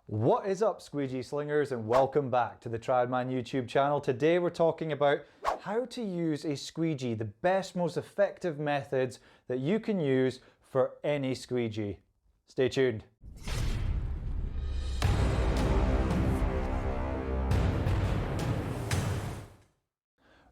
What is up, Squeegee Slingers, and welcome back to the Tradman YouTube channel. Today we're talking about how to use a squeegee, the best, most effective methods that you can use for any squeegee. Stay tuned.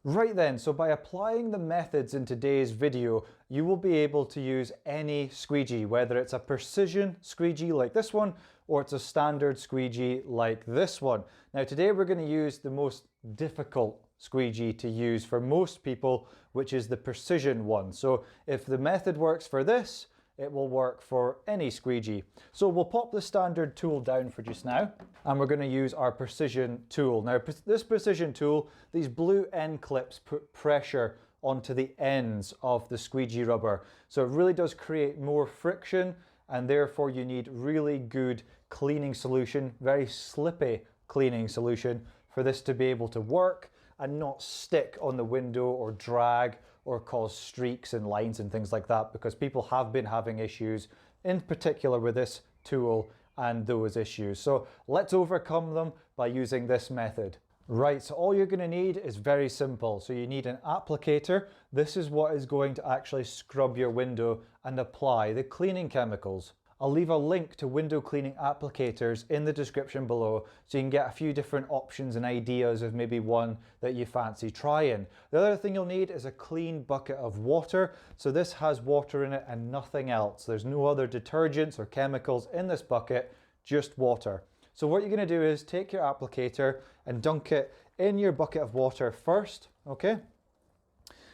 Right then, so by applying the methods in today's video, you will be able to use any squeegee, whether it's a precision squeegee like this one, or it's a standard squeegee like this one. Now today we're going to use the most difficult squeegee to use for most people, which is the precision one. So if the method works for this, it will work for any squeegee. So we'll pop the standard tool down for just now, and we're going to use our precision tool. Now this precision tool, these blue end clips put pressure onto the ends of the squeegee rubber. So it really does create more friction, and therefore you need really good cleaning solution, very slippy cleaning solution for this to be able to work and not stick on the window or drag or cause streaks and lines and things like that, because people have been having issues in particular with this tool and those issues. So let's overcome them by using this method. Right, so all you're going to need is very simple. So you need an applicator. This is what is going to actually scrub your window and apply the cleaning chemicals. I'll leave a link to window cleaning applicators in the description below so you can get a few different options and ideas of maybe one that you fancy trying. The other thing you'll need is a clean bucket of water. So this has water in it and nothing else. There's no other detergents or chemicals in this bucket, just water. So what you're going to do is take your applicator and dunk it in your bucket of water first, okay?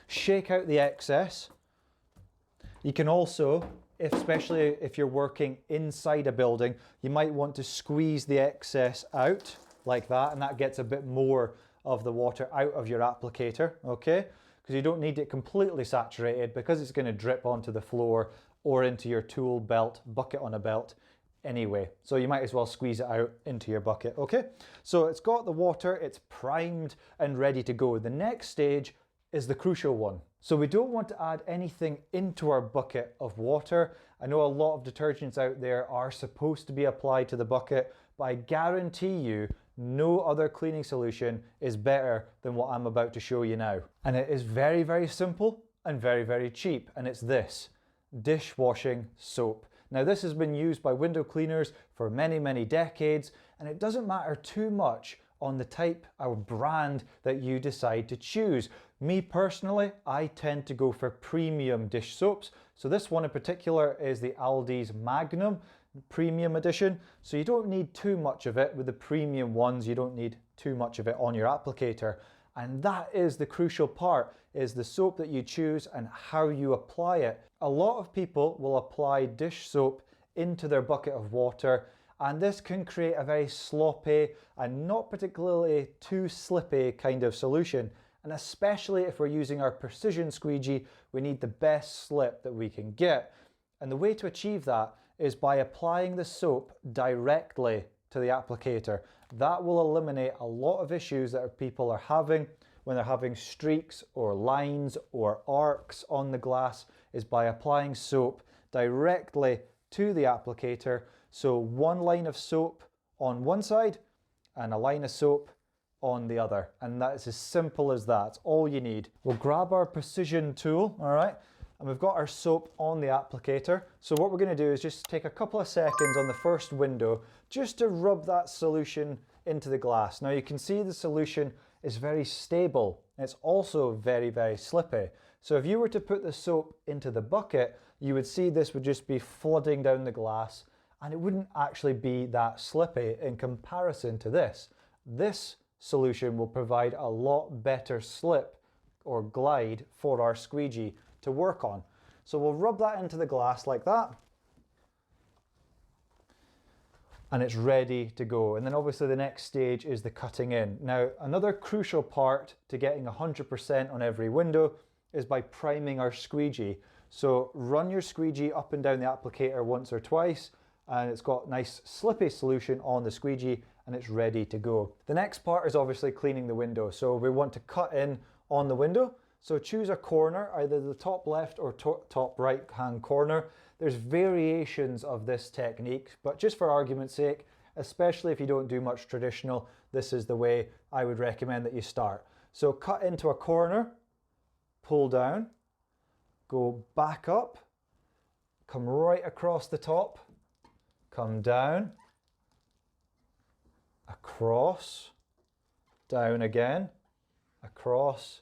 Shake out the excess. You can also, especially if you're working inside a building, you might want to squeeze the excess out like that, and that gets a bit more of the water out of your applicator, okay? Because you don't need it completely saturated, because it's going to drip onto the floor or into your tool belt, bucket on a belt anyway. So you might as well squeeze it out into your bucket, okay? So it's got the water, it's primed and ready to go. The next stage is the crucial one. So we don't want to add anything into our bucket of water. I know a lot of detergents out there are supposed to be applied to the bucket, but I guarantee you no other cleaning solution is better than what I'm about to show you now. And it is very, very simple and very, very cheap. And it's this: dishwashing soap. Now this has been used by window cleaners for many, many decades, and it doesn't matter too much on the type or brand that you decide to choose. Me personally, I tend to go for premium dish soaps. So this one in particular is the Aldi's Magnum Premium Edition. So you don't need too much of it. With the premium ones, you don't need too much of it on your applicator. And that is the crucial part, is the soap that you choose and how you apply it. A lot of people will apply dish soap into their bucket of water, and this can create a very sloppy and not particularly too slippy kind of solution. And especially if we're using our precision squeegee, we need the best slip that we can get. And the way to achieve that is by applying the soap directly to the applicator. That will eliminate a lot of issues that people are having when they're having streaks or lines or arcs on the glass, is by applying soap directly to the applicator. So one line of soap on one side and a line of soap on the other. And that's as simple as that. That's all you need. We'll grab our precision tool, all right? And we've got our soap on the applicator. So what we're going to do is just take a couple of seconds on the first window just to rub that solution into the glass. Now you can see the solution is very stable. It's also very, very slippy. So if you were to put the soap into the bucket, you would see this would just be flooding down the glass, and it wouldn't actually be that slippy in comparison to this. This solution will provide a lot better slip or glide for our squeegee to work on. So we'll rub that into the glass like that, and it's ready to go. And then obviously the next stage is the cutting in. Now another crucial part to getting 100% on every window is by priming our squeegee. So run your squeegee up and down the applicator once or twice, and it's got nice slippy solution on the squeegee and it's ready to go. The next part is obviously cleaning the window. So we want to cut in on the window. So choose a corner, either the top left or top right hand corner. There's variations of this technique, but just for argument's sake, especially if you don't do much traditional. This is the way I would recommend that you start. So cut into a corner, pull down, go back up, come right across the top, come down, across, down again, across,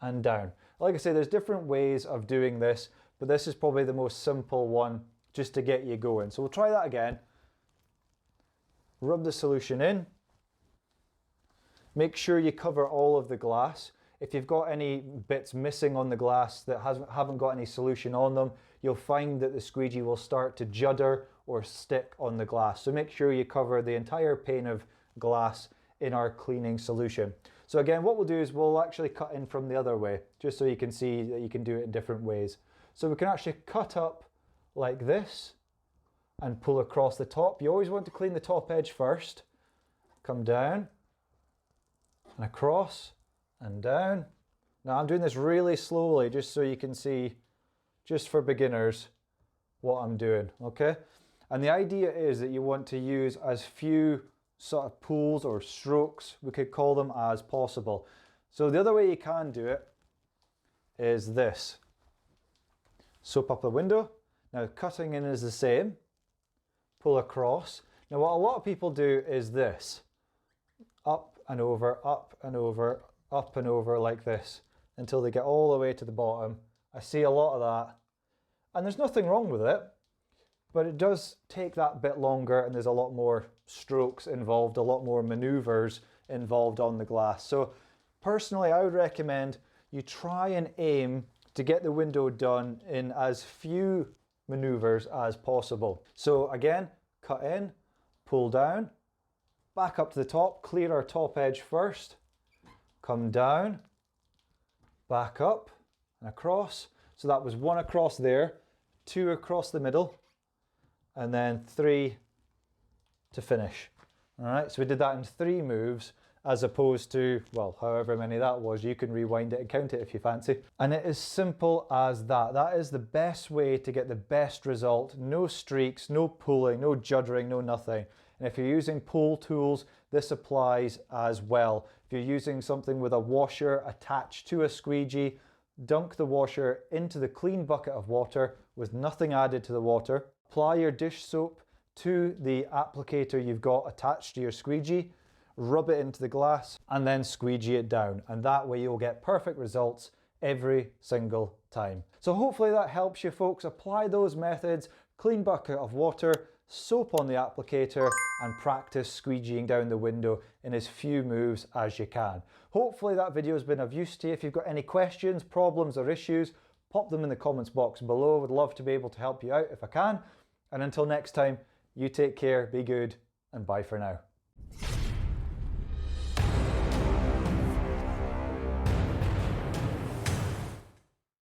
and down. Like I say, there's different ways of doing this, but this is probably the most simple one just to get you going. So we'll try that again. Rub the solution in. Make sure you cover all of the glass. If you've got any bits missing on the glass that haven't got any solution on them, you'll find that the squeegee will start to judder or stick on the glass. So make sure you cover the entire pane of glass in our cleaning solution. So again, what we'll do is we'll actually cut in from the other way, just so you can see that you can do it in different ways. So we can actually cut up like this and pull across the top. You always want to clean the top edge first. Come down and across and down. Now I'm doing this really slowly just so you can see, just for beginners, what I'm doing, okay? And the idea is that you want to use as few sort of pulls or strokes, we could call them, as possible. So the other way you can do it is this. Soap up the window. Now cutting in is the same. Pull across. Now what a lot of people do is this. Up and over, up and over, up and over like this until they get all the way to the bottom. I see a lot of that. And there's nothing wrong with it, but it does take that bit longer and there's a lot more strokes involved, a lot more maneuvers involved on the glass. So personally, I would recommend you try and aim to get the window done in as few maneuvers as possible. So again, cut in, pull down, back up to the top, clear our top edge first, come down, back up and across. So that was one across there, two across the middle, and then three to finish. All right, so we did that in 3 moves as opposed to, well, however many that was. You can rewind it and count it if you fancy. And it is simple as that. That is the best way to get the best result. No streaks, no pulling, no juddering, no nothing. And if you're using pull tools, this applies as well. If you're using something with a washer attached to a squeegee, dunk the washer into the clean bucket of water with nothing added to the water. Apply your dish soap to the applicator you've got attached to your squeegee, rub it into the glass, and then squeegee it down. And that way you'll get perfect results every single time. So hopefully that helps you folks. Apply those methods, clean bucket of water, soap on the applicator, and practice squeegeeing down the window in as few moves as you can. Hopefully that video has been of use to you. If you've got any questions, problems, or issues, pop them in the comments box below. Would love to be able to help you out if I can. And until next time, you take care, be good, and bye for now.